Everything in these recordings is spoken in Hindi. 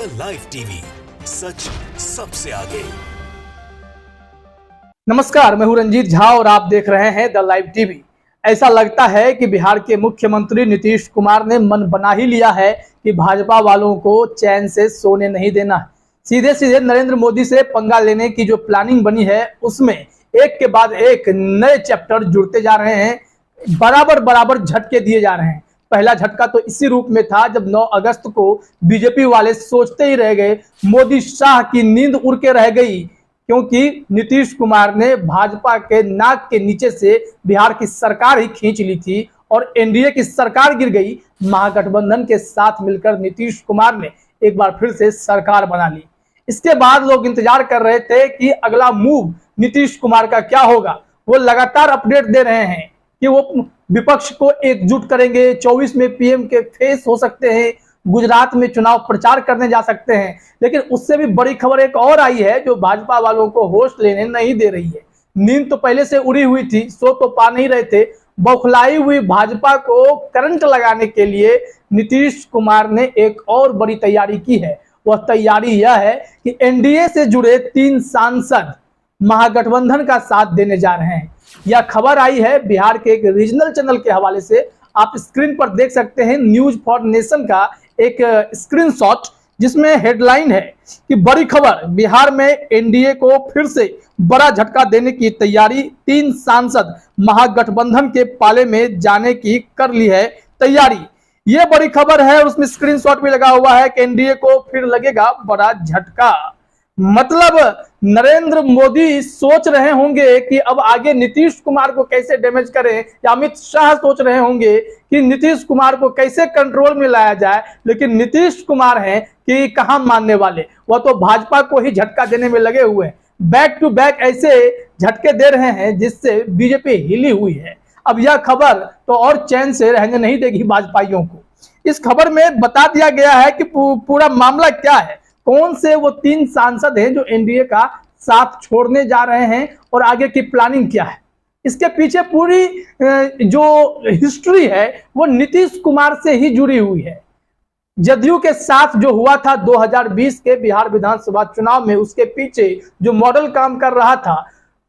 लाइव टीवी, सच सबसे आगे। नमस्कार, मैं हूं रंजीत झा और आप देख रहे हैं द लाइव टीवी। ऐसा लगता है कि बिहार के मुख्यमंत्री नीतीश कुमार ने मन बना ही लिया है कि भाजपा वालों को चैन से सोने नहीं देना है। सीधे सीधे नरेंद्र मोदी से पंगा लेने की जो प्लानिंग बनी है उसमें एक के बाद एक नए चैप्टर जुड़ते जा रहे हैं, बराबर बराबर झटके दिए जा रहे हैं। पहला झटका तो इसी रूप में था जब 9 अगस्त को बीजेपी वाले सोचते ही रह गए, मोदी शाह की नींद उड़ के रह गई, क्योंकि नीतीश कुमार ने भाजपा के नाक के नीचे से बिहार की सरकार ही खींच ली थी और एनडीए की सरकार गिर गई। महागठबंधन के साथ मिलकर नीतीश कुमार ने एक बार फिर से सरकार बना ली। इसके बाद लोग इंतजार कर रहे थे कि अगला मूव नीतीश कुमार का क्या होगा। वो लगातार अपडेट दे रहे हैं कि वो विपक्ष को एकजुट करेंगे, 24 में पीएम के फेस हो सकते हैं, गुजरात में चुनाव प्रचार करने जा सकते हैं। लेकिन उससे भी बड़ी खबर एक और आई है जो भाजपा वालों को होश लेने नहीं दे रही है। नींद तो पहले से उड़ी हुई थी, सो तो पा नहीं रहे थे। बौखलाई हुई भाजपा को करंट लगाने के लिए नीतीश कुमार ने एक और बड़ी तैयारी की है। वह तैयारी यह है कि एनडीए से जुड़े 3 सांसद महागठबंधन का साथ देने जा रहे हैं। यह खबर आई है बिहार के एक रीजनल चैनल के हवाले से। आप स्क्रीन पर देख सकते हैं न्यूज फॉर नेशन का एक स्क्रीनशॉट, जिसमें हेडलाइन है कि बड़ी खबर, बिहार में एनडीए को फिर से बड़ा झटका देने की तैयारी, 3 सांसद महागठबंधन के पाले में जाने की कर ली है तैयारी। यह बड़ी खबर है और उसमें स्क्रीनशॉट भी लगा हुआ है कि एनडीए को फिर लगेगा बड़ा झटका। मतलब नरेंद्र मोदी सोच रहे होंगे कि अब आगे नीतीश कुमार को कैसे डैमेज करें, या अमित शाह सोच रहे होंगे कि नीतीश कुमार को कैसे कंट्रोल में लाया जाए। लेकिन नीतीश कुमार हैं कि कहां मानने वाले, वह तो भाजपा को ही झटका देने में लगे हुए हैं। बैक टू बैक ऐसे झटके दे रहे हैं जिससे बीजेपी हिली हुई है। अब यह खबर तो और चैन से रहने नहीं देगी भाजपाइयों को। इस खबर में बता दिया गया है कि पूरा मामला क्या है, कौन से वो 3 सांसद हैं जो एनडीए का साथ छोड़ने जा रहे हैं और आगे की प्लानिंग क्या है। इसके पीछे पूरी जो हिस्ट्री है वो नीतीश कुमार से ही जुड़ी हुई है। जदयू के साथ जो हुआ था 2020 के बिहार विधानसभा चुनाव में, उसके पीछे जो मॉडल काम कर रहा था,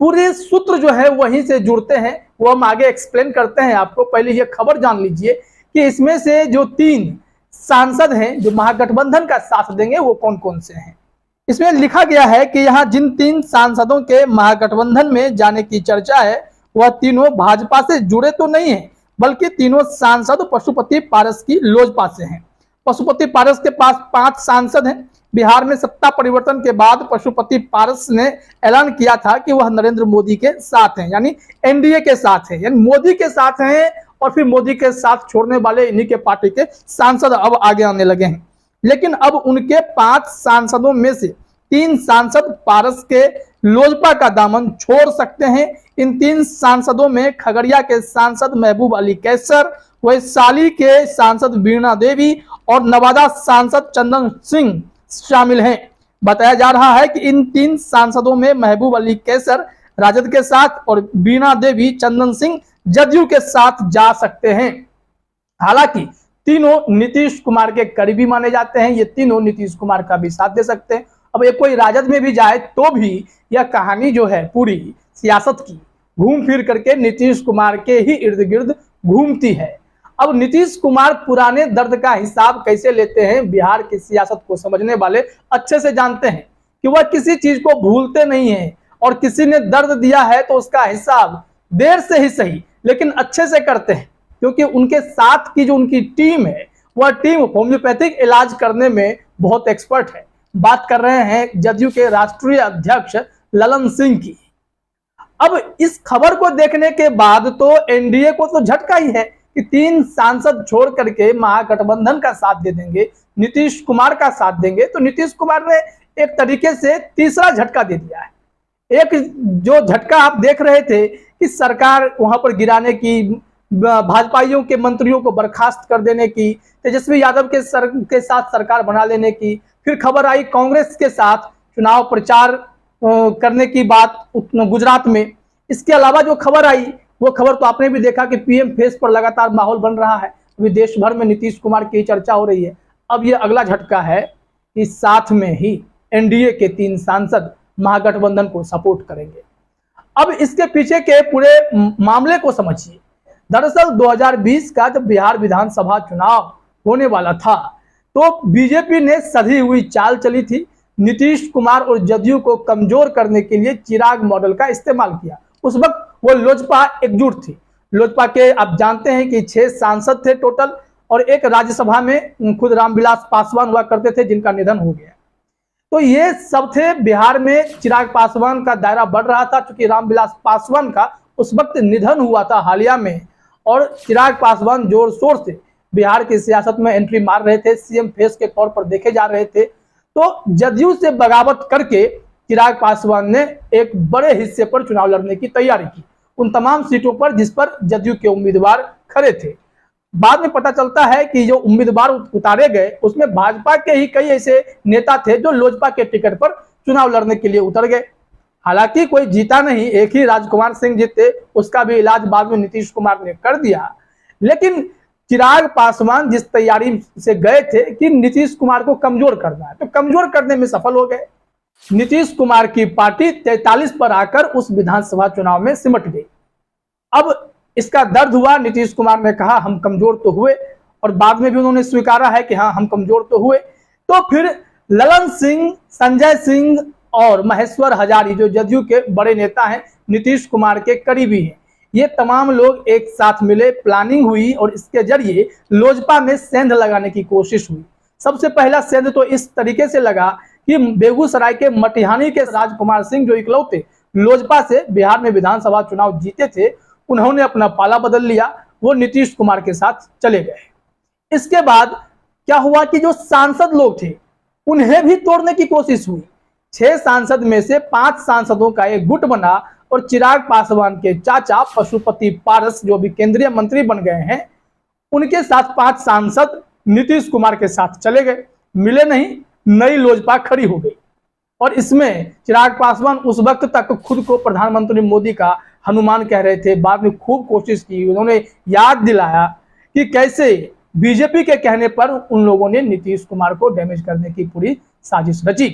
पूरे सूत्र जो है वहीं से जुड़ते हैं। वो हम आगे एक्सप्लेन करते हैं आपको। पहले ये खबर जान लीजिए कि इसमें से जो 3 सांसद हैं जो महागठबंधन का साथ देंगे वो कौन कौन से हैं। इसमें लिखा गया है कि यहाँ जिन 3 सांसदों के महागठबंधन में जाने की चर्चा है वह तीनों भाजपा से जुड़े तो नहीं है, बल्कि तीनों सांसद पशुपति पारस की लोजपा से हैं। पशुपति पारस के पास 5 सांसद हैं। बिहार में सत्ता परिवर्तन के बाद पशुपति पारस ने ऐलान किया था कि वह नरेंद्र मोदी के साथ हैं, यानी एनडीए के साथ हैं, यानी मोदी के साथ हैं। और फिर मोदी के साथ छोड़ने वाले इन्हीं के पार्टी के सांसद अब आगे आने लगे हैं। लेकिन अब उनके 5 सांसदों में से 3 सांसद पारस के लोजपा का दामन छोड़ सकते हैं। इन 3 सांसदों में खगड़िया के सांसद महबूब अली कैसर, वैशाली के सांसद वीणा देवी और नवादा सांसद चंदन सिंह शामिल हैं। बताया जा रहा है कि इन 3 सांसदों में महबूब अली कैसर राजद के साथ और वीणा देवी चंदन सिंह जदयू के साथ जा सकते हैं। हालांकि तीनों नीतीश कुमार के करीबी माने जाते हैं। ये तीनों नीतीश कुमार का भी साथ दे सकते हैं। अब एक कोई राजद में भी जाए तो भी यह कहानी जो है पूरी सियासत की घूम फिर करके नीतीश कुमार के ही इर्द गिर्द घूमती है। अब नीतीश कुमार पुराने दर्द का हिसाब कैसे लेते हैं, बिहार की सियासत को समझने वाले अच्छे से जानते हैं कि वह किसी चीज को भूलते नहीं है और किसी ने दर्द दिया है तो उसका हिसाब देर से ही सही लेकिन अच्छे से करते हैं, क्योंकि उनके साथ की जो उनकी टीम है वह टीम होम्योपैथिक इलाज करने में बहुत एक्सपर्ट है। बात कर रहे हैं जदयू के राष्ट्रीय अध्यक्ष ललन सिंह की। अब इस खबर को देखने के बाद तो एनडीए को तो झटका ही है कि 3 सांसद छोड़ करके महागठबंधन का साथ दे देंगे, नीतीश कुमार का साथ देंगे। तो नीतीश कुमार ने एक तरीके से तीसरा झटका दे दिया है। एक जो झटका आप देख रहे थे कि सरकार वहां पर गिराने की, भाजपाइयों के मंत्रियों को बर्खास्त कर देने की, तेजस्वी यादव के साथ सरकार बना लेने की, फिर खबर आई कांग्रेस के साथ चुनाव प्रचार करने की बात गुजरात में। इसके अलावा जो खबर आई वो खबर तो आपने भी देखा कि पीएम फेस पर लगातार माहौल बन रहा है। अभी देश भर में नीतीश कुमार की चर्चा हो रही है। अब ये अगला झटका है कि साथ में ही एनडीए के 3 सांसद महागठबंधन को सपोर्ट करेंगे। अब इसके पीछे के पूरे मामले को समझिए। दरअसल 2020 का जब बिहार विधानसभा चुनाव होने वाला था तो बीजेपी ने सधी हुई चाल चली थी। नीतीश कुमार और जदयू को कमजोर करने के लिए चिराग मॉडल का इस्तेमाल किया। उस वक्त वो लोजपा एकजुट थी। लोजपा के आप जानते हैं कि 6 सांसद थे टोटल और एक राज्यसभा में खुद रामविलास पासवान हुआ करते थे जिनका निधन हो गया। तो ये सब थे। बिहार में चिराग पासवान का दायरा बढ़ रहा था क्योंकि रामविलास पासवान का उस वक्त निधन हुआ था हालिया में और चिराग पासवान जोर शोर से बिहार की सियासत में एंट्री मार रहे थे, सीएम फेस के तौर पर देखे जा रहे थे। तो जदयू से बगावत करके चिराग पासवान ने एक बड़े हिस्से पर चुनाव लड़ने की तैयारी की, उन तमाम सीटों पर जिस पर जदयू के उम्मीदवार खड़े थे। बाद में पता चलता है कि जो उम्मीदवार उतारे गए उसमें भाजपा के ही कई ऐसे नेता थे जो लोजपा के टिकट पर चुनाव लड़ने के लिए उतर गए। हालांकि कोई जीता नहीं, एक ही राजकुमार सिंह जीते, उसका भी इलाज बाद में नीतीश कुमार ने कर दिया। लेकिन चिराग पासवान जिस तैयारी से गए थे कि नीतीश कुमार को कमजोर करना है, तो कमजोर करने में सफल हो गए। नीतीश कुमार की पार्टी 43 पर आकर उस विधानसभा चुनाव में सिमट गई। अब इसका दर्द हुआ। नीतीश कुमार ने कहा हम कमजोर तो हुए और बाद में भी उन्होंने स्वीकारा है कि हाँ हम कमजोर तो हुए। तो फिर ललन सिंह, संजय सिंह और महेश्वर हजारी जो जदयू के बड़े नेता हैं, नीतीश कुमार के करीबी हैं, ये तमाम लोग एक साथ मिले, प्लानिंग हुई और इसके जरिए लोजपा में सेंध लगाने की कोशिश हुई। सबसे पहला सेंध तो इस तरीके से लगा कि बेगूसराय के मटिहानी के राजकुमार सिंह जो इकलौते लोजपा से बिहार में विधानसभा चुनाव जीते थे, उन्होंने अपना पाला बदल लिया, वो नीतीश कुमार के साथ चले गए। इसके बाद क्या हुआ कि जो सांसद लोग थे उन्हें भी तोड़ने की कोशिश हुई। 6 सांसद में से 5 सांसदों का एक गुट बना और चिराग पासवान के चाचा पशुपति पारस जो भी केंद्रीय मंत्री बन गए हैं, उनके साथ 5 सांसद नीतीश कुमार के साथ चले गए। मिले नहीं, नई लोजपा खड़ी हो गई। और इसमें चिराग पासवान उस वक्त तक खुद को प्रधानमंत्री मोदी का हनुमान कह रहे थे। बाद में खूब कोशिश की, उन्होंने याद दिलाया कि कैसे बीजेपी के कहने पर उन लोगों ने नीतीश कुमार को डैमेज करने की पूरी साजिश रची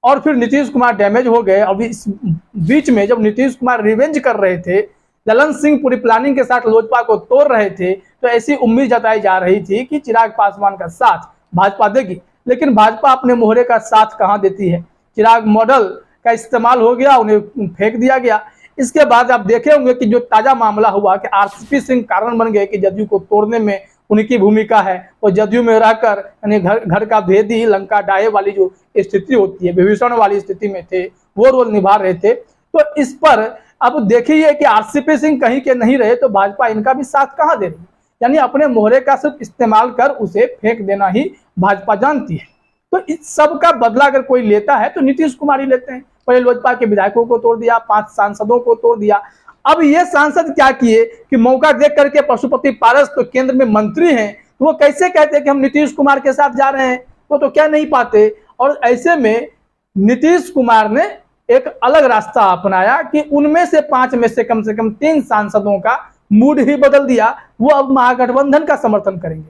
और फिर नीतीश कुमार डैमेज हो गए। अभी इस बीच में जब नीतीश कुमार रिवेंज कर रहे थे, ललन सिंह पूरी प्लानिंग के साथ लोजपा को तोड़ रहे थे, तो ऐसी उम्मीद जताई जा रही थी कि चिराग पासवान का साथ भाजपा देगी। लेकिन भाजपा अपने मोहरे का साथ कहां देती है। चिराग मॉडल का इस्तेमाल हो गया, उन्हें फेंक दिया गया। इसके बाद आप देखे होंगे कि जो ताजा मामला हुआ कि आरसीपी सिंह कारण बन गए कि जदयू को तोड़ने में उनकी भूमिका है और जदयू में रहकर यानी घर का भेदी लंका डाहे वाली जो स्थिति होती है, विभीषण वाली स्थिति में थे, वो रोल निभा रहे थे। तो इस पर अब देखिए कि आरसीपी सिंह कहीं के नहीं रहे तो भाजपा इनका भी साथ कहां दे रही है। यानी अपने मोहरे का सिर्फ इस्तेमाल कर उसे फेंक देना ही भाजपा जानती है। तो इस सब का बदला अगर कोई लेता है तो नीतीश कुमार ही लेते हैं। पहले लोजपा के विधायकों को तोड़ दिया, 5 सांसदों को तोड़ दिया। अब ये सांसद क्या किए कि मौका देख करके पशुपति पारस तो केंद्र में मंत्री हैं, तो वो कैसे कहते कि हम नीतीश कुमार के साथ जा रहे हैं, वो तो कह नहीं पाते। और ऐसे में नीतीश कुमार ने एक अलग रास्ता अपनाया कि उनमें से 5 में से कम 3 सांसदों का मूड ही बदल दिया। वो अब महागठबंधन का समर्थन करेंगे।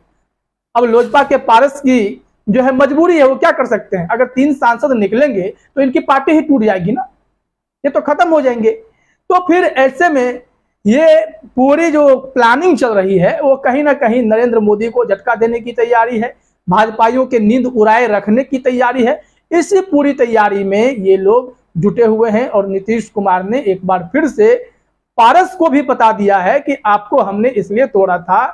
अब लोजपा के पारस की जो है मजबूरी है, वो क्या कर सकते हैं। अगर 3 सांसद निकलेंगे तो इनकी पार्टी ही टूट जाएगी ना, ये तो खत्म हो जाएंगे। तो फिर ऐसे में ये पूरी जो प्लानिंग चल रही है वो कहीं ना कहीं नरेंद्र मोदी को झटका देने की तैयारी है, भाजपाइयों के नींद उड़ाए रखने की तैयारी है। इसी पूरी तैयारी में ये लोग जुटे हुए हैं और नीतीश कुमार ने एक बार फिर से पारस को भी बता दिया है कि आपको हमने इसलिए तोड़ा था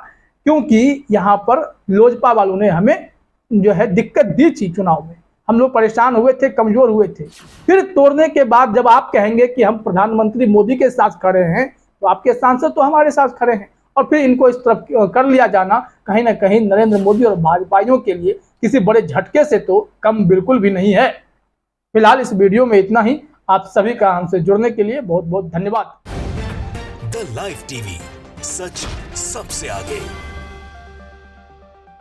क्योंकि यहाँ पर लोजपा वालों ने हमें जो है दिक्कत दी थी, चुनाव में हम लोग परेशान हुए थे, कमजोर हुए थे। फिर तोड़ने के बाद जब आप कहेंगे कि हम प्रधानमंत्री मोदी के साथ खड़े हैं तो आपके सांसद तो हमारे साथ खड़े हैं और फिर इनको इस तरफ कर लिया जाना कहीं ना कहीं नरेंद्र मोदी और भाजपाइयों के लिए किसी बड़े झटके से तो कम बिल्कुल भी नहीं है। फिलहाल इस वीडियो में इतना ही। आप सभी का हमसे जुड़ने के लिए बहुत बहुत धन्यवाद। द लाइव टीवी, सच सबसे आगे।